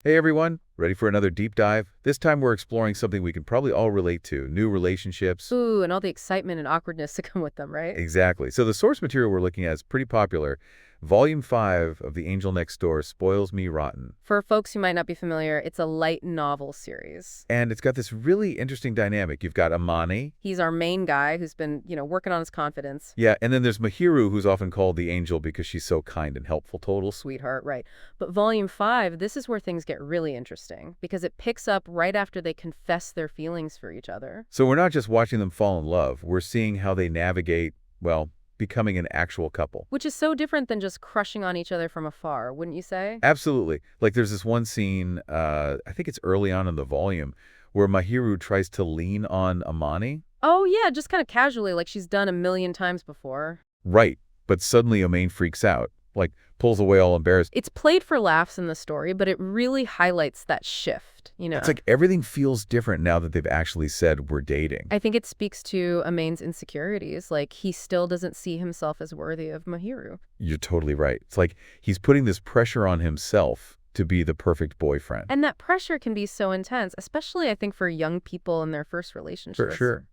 Hey everyone, ready for another deep dive? This time we're exploring something we can probably all relate to, new relationships. Ooh, and all the excitement and awkwardness that come with them, right? Exactly. So the source material we're looking at is pretty popular. Volume 5 of The Angel Next Door, Spoils Me Rotten. For folks who might not be familiar, it's a light novel series. And it's got this really interesting dynamic. You've got Amane. He's our main guy who's been, working on his confidence. Yeah, and then there's Mahiru, who's often called the angel because she's so kind and helpful total. Sweetheart, right. But volume 5, this is where things get really interesting because it picks up right after they confess their feelings for each other. So we're not just watching them fall in love. We're seeing how they navigate, well, becoming an actual couple. Which is so different than just crushing on each other from afar, wouldn't you say? Absolutely. Like there's this one scene, I think it's early on in the volume, where Mahiru tries to lean on Amane. Oh, yeah, just kind of casually, like she's done a million times before. Right. But suddenly Amane freaks out, like pulls away all embarrassed. It's played for laughs in the story, but it really highlights that shift. It's like everything feels different now that they've actually said we're dating. I think it speaks to Amane's insecurities. Like, he still doesn't see himself as worthy of Mahiru. You're totally right. It's like he's putting this pressure on himself to be the perfect boyfriend. And that pressure can be so intense, especially, I think, for young people in their first relationships. For sure.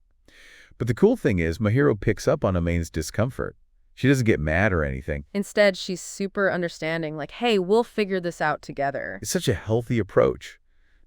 But the cool thing is Mahiru picks up on Amane's discomfort. She doesn't get mad or anything. Instead, she's super understanding, like, hey, we'll figure this out together. It's such a healthy approach.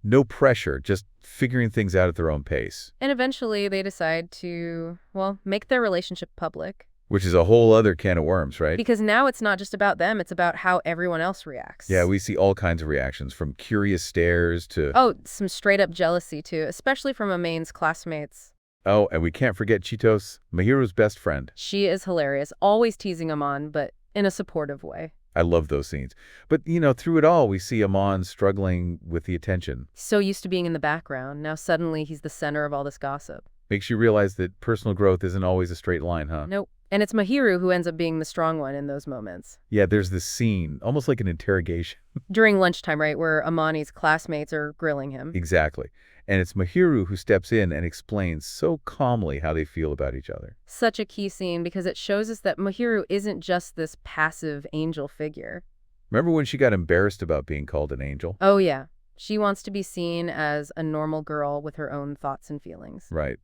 No pressure, just figuring things out at their own pace. And eventually, they decide to, well, make their relationship public. Which is a whole other can of worms, right? Because now it's not just about them, it's about how everyone else reacts. Yeah, we see all kinds of reactions, from curious stares to... Oh, some straight-up jealousy, too, especially from Amane's classmates. Oh, and we can't forget Chitos, Mahiru's best friend. She is hilarious, always teasing Amane, but in a supportive way. I love those scenes. But, through it all, we see Amane struggling with the attention. So used to being in the background, now suddenly he's the center of all this gossip. Makes you realize that personal growth isn't always a straight line, huh? Nope. And it's Mahiru who ends up being the strong one in those moments. Yeah, there's this scene, almost like an interrogation. During lunchtime, right, where Amane's classmates are grilling him. Exactly. And it's Mahiru who steps in and explains so calmly how they feel about each other. Such a key scene because it shows us that Mahiru isn't just this passive angel figure. Remember when she got embarrassed about being called an angel? Oh, yeah. She wants to be seen as a normal girl with her own thoughts and feelings. Right.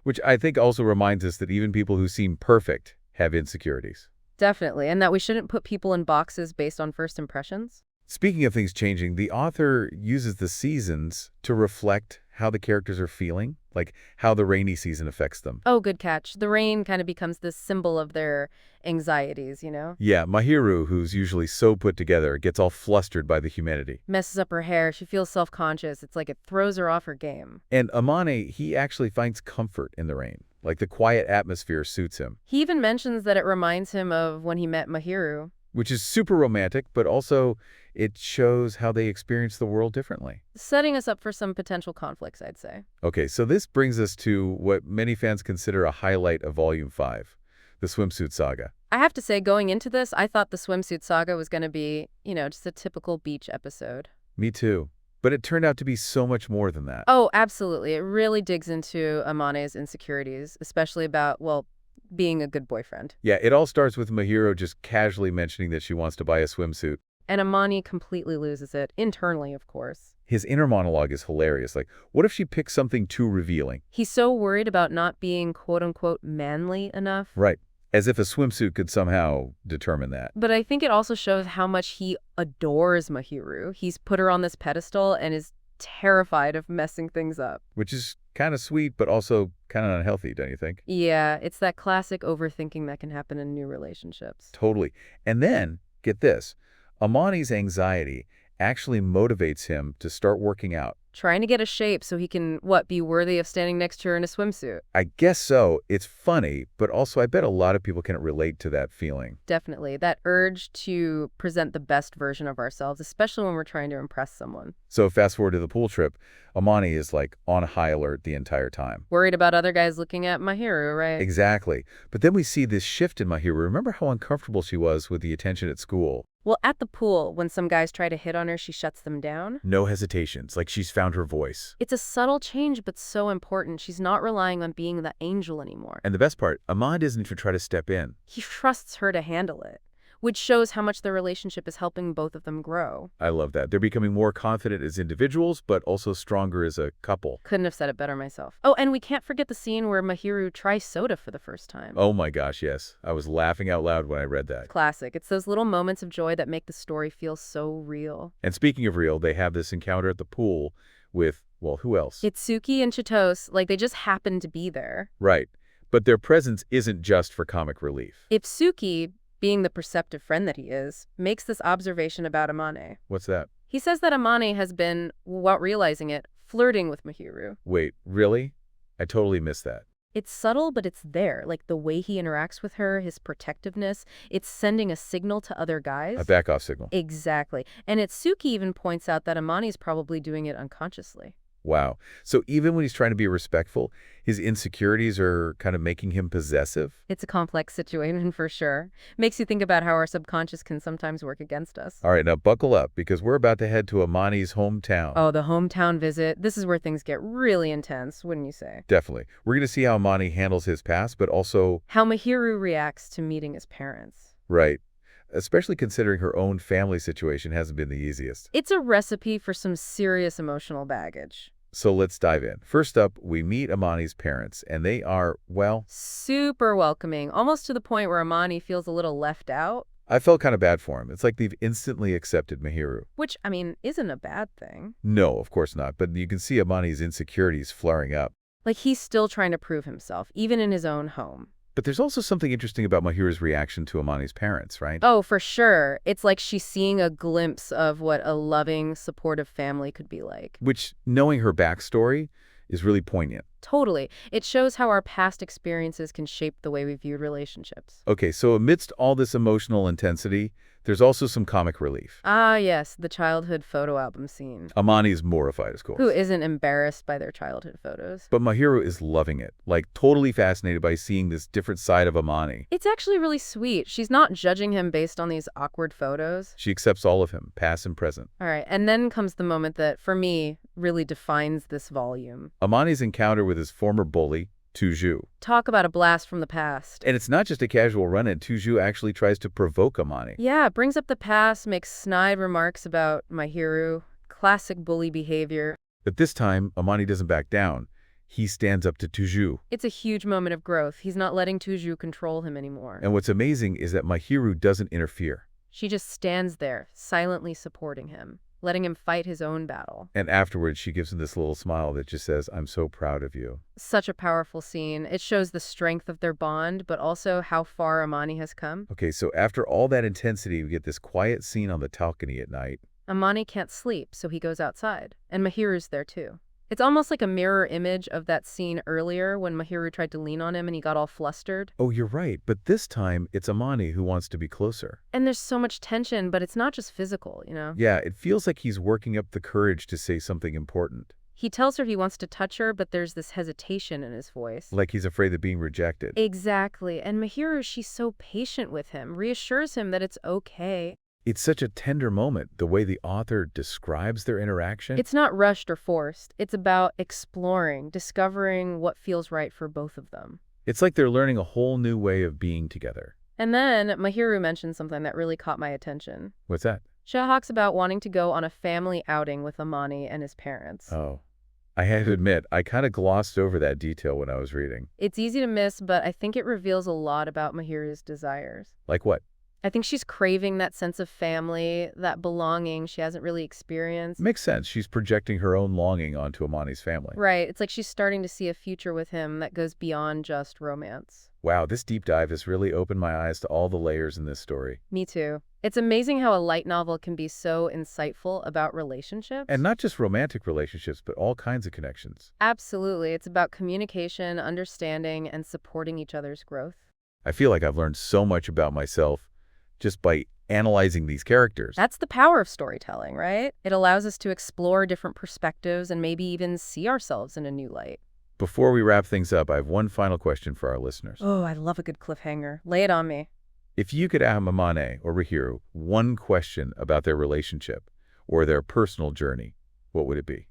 Which I think also reminds us that even people who seem perfect have insecurities. Definitely, and that we shouldn't put people in boxes based on first impressions. Speaking of things changing, the author uses the seasons to reflect how the characters are feeling, like how the rainy season affects them. Oh, good catch. The rain kind of becomes this symbol of their anxieties. Yeah, Mahiru, who's usually so put together, gets all flustered by the humidity. Messes up her hair. She feels self-conscious. It's like it throws her off her game. And Amane, he actually finds comfort in the rain. Like the quiet atmosphere suits him. He even mentions that it reminds him of when he met Mahiru. Which is super romantic, but also it shows how they experience the world differently. Setting us up for some potential conflicts, I'd say. Okay, so this brings us to what many fans consider a highlight of Volume 5, the swimsuit saga. I have to say, going into this, I thought the swimsuit saga was going to be, just a typical beach episode. Me too. But it turned out to be so much more than that. Oh, absolutely. It really digs into Amane's insecurities, especially about, well, being a good boyfriend. Yeah, it all starts with Mahiru just casually mentioning that she wants to buy a swimsuit. And Amane completely loses it, internally, of course. His inner monologue is hilarious. Like, what if she picks something too revealing? He's so worried about not being quote-unquote manly enough. Right. As if a swimsuit could somehow determine that. But I think it also shows how much he adores Mahiru. He's put her on this pedestal and is terrified of messing things up. Which is kind of sweet, but also kind of unhealthy, don't you think? Yeah, it's that classic overthinking that can happen in new relationships. Totally. And then, get this, Amane's anxiety actually motivates him to start working out. Trying to get a shape so he can, be worthy of standing next to her in a swimsuit. I guess so. It's funny, but also I bet a lot of people can relate to that feeling. Definitely. That urge to present the best version of ourselves, especially when we're trying to impress someone. So fast forward to the pool trip, Amane is like on high alert the entire time. Worried about other guys looking at Mahiru, right? Exactly. But then we see this shift in Mahiru. Remember how uncomfortable she was with the attention at school? Well, at the pool, when some guys try to hit on her, she shuts them down. No hesitations, like she's found her voice. It's a subtle change, but so important. She's not relying on being the angel anymore. And the best part, Amane doesn't even try to step in. He trusts her to handle it, which shows how much their relationship is helping both of them grow. I love that. They're becoming more confident as individuals, but also stronger as a couple. Couldn't have said it better myself. Oh, and we can't forget the scene where Mahiru tries soda for the first time. Oh my gosh, yes. I was laughing out loud when I read that. Classic. It's those little moments of joy that make the story feel so real. And speaking of real, they have this encounter at the pool with, well, who else? Itsuki and Chitose, like they just happen to be there. Right. But their presence isn't just for comic relief. Itsuki, being the perceptive friend that he is, makes this observation about Amane. What's that? He says that Amane has been, without realizing it, flirting with Mahiru. Wait, really? I totally missed that. It's subtle, but it's there. Like the way he interacts with her, his protectiveness, it's sending a signal to other guys. A back-off signal. Exactly. And Itsuki even points out that Amane's probably doing it unconsciously. Wow. So even when he's trying to be respectful, his insecurities are kind of making him possessive? It's a complex situation for sure. Makes you think about how our subconscious can sometimes work against us. All right, now buckle up, because we're about to head to Amane's hometown. Oh, the hometown visit. This is where things get really intense, wouldn't you say? Definitely. We're going to see how Amane handles his past, but also... how Mahiru reacts to meeting his parents. Right. Especially considering her own family situation hasn't been the easiest. It's a recipe for some serious emotional baggage. So let's dive in. First up, we meet Amane's parents, and they are, well... super welcoming, almost to the point where Amane feels a little left out. I felt kind of bad for him. It's like they've instantly accepted Mahiru. Which, I mean, isn't a bad thing. No, of course not, but you can see Amane's insecurities flaring up. Like he's still trying to prove himself, even in his own home. But there's also something interesting about Mahiru's reaction to Amane's parents, right? Oh, for sure. It's like she's seeing a glimpse of what a loving, supportive family could be like. Which, knowing her backstory, is really poignant. Totally. It shows how our past experiences can shape the way we viewed relationships. Okay, so amidst all this emotional intensity, there's also some comic relief. Ah, yes, the childhood photo album scene. Amane's mortified, of course. Who isn't embarrassed by their childhood photos? But Mahiru is loving it, like totally fascinated by seeing this different side of Amane. It's actually really sweet. She's not judging him based on these awkward photos. She accepts all of him, past and present. All right, and then comes the moment that, for me, really defines this volume. Amane's encounter with his former bully, Tuju. Talk about a blast from the past. And it's not just a casual run-in. Tuju actually tries to provoke Amane. Yeah, brings up the past, makes snide remarks about Mahiru. Classic bully behavior. But this time, Amane doesn't back down. He stands up to Tuju. It's a huge moment of growth. He's not letting Tuju control him anymore. And what's amazing is that Mahiru doesn't interfere. She just stands there, silently supporting him, letting him fight his own battle. And afterwards, she gives him this little smile that just says, "I'm so proud of you." Such a powerful scene. It shows the strength of their bond, but also how far Amane has come. Okay, so after all that intensity, we get this quiet scene on the balcony at night. Amane can't sleep, so he goes outside. And Mahiru's there too. It's almost like a mirror image of that scene earlier when Mahiru tried to lean on him and he got all flustered. Oh, you're right. But this time, it's Amane who wants to be closer. And there's so much tension, but it's not just physical, you know? Yeah, it feels like he's working up the courage to say something important. He tells her he wants to touch her, but there's this hesitation in his voice. Like he's afraid of being rejected. Exactly. And Mahiru, she's so patient with him, reassures him that it's okay. It's such a tender moment, the way the author describes their interaction. It's not rushed or forced. It's about exploring, discovering what feels right for both of them. It's like they're learning a whole new way of being together. And then Mahiru mentions something that really caught my attention. What's that? She talks about wanting to go on a family outing with Amane and his parents. Oh, I have to admit, I kind of glossed over that detail when I was reading. It's easy to miss, but I think it reveals a lot about Mahiru's desires. Like what? I think she's craving that sense of family, that belonging she hasn't really experienced. Makes sense. She's projecting her own longing onto Amane's family. Right. It's like she's starting to see a future with him that goes beyond just romance. Wow, this deep dive has really opened my eyes to all the layers in this story. Me too. It's amazing how a light novel can be so insightful about relationships. And not just romantic relationships, but all kinds of connections. Absolutely. It's about communication, understanding, and supporting each other's growth. I feel like I've learned so much about myself just by analyzing these characters. That's the power of storytelling, right? It allows us to explore different perspectives and maybe even see ourselves in a new light. Before we wrap things up, I have one final question for our listeners. Oh, I love a good cliffhanger. Lay it on me. If you could ask Amane or Mahiru one question about their relationship or their personal journey, what would it be?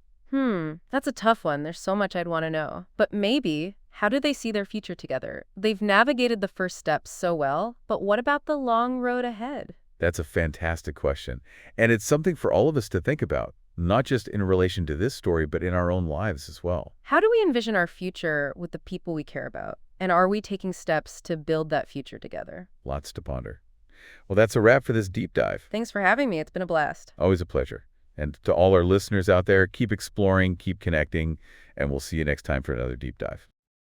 That's a tough one. There's so much I'd want to know. But maybe, How do they see their future together? They've navigated the first steps so well, but what about the long road ahead? That's a fantastic question. And it's something for all of us to think about, not just in relation to this story, but in our own lives as well. How do we envision our future with the people we care about? And are we taking steps to build that future together? Lots to ponder. Well, that's a wrap for this deep dive. Thanks for having me. It's been a blast. Always a pleasure. And to all our listeners out there, keep exploring, keep connecting, and we'll see you next time for another deep dive.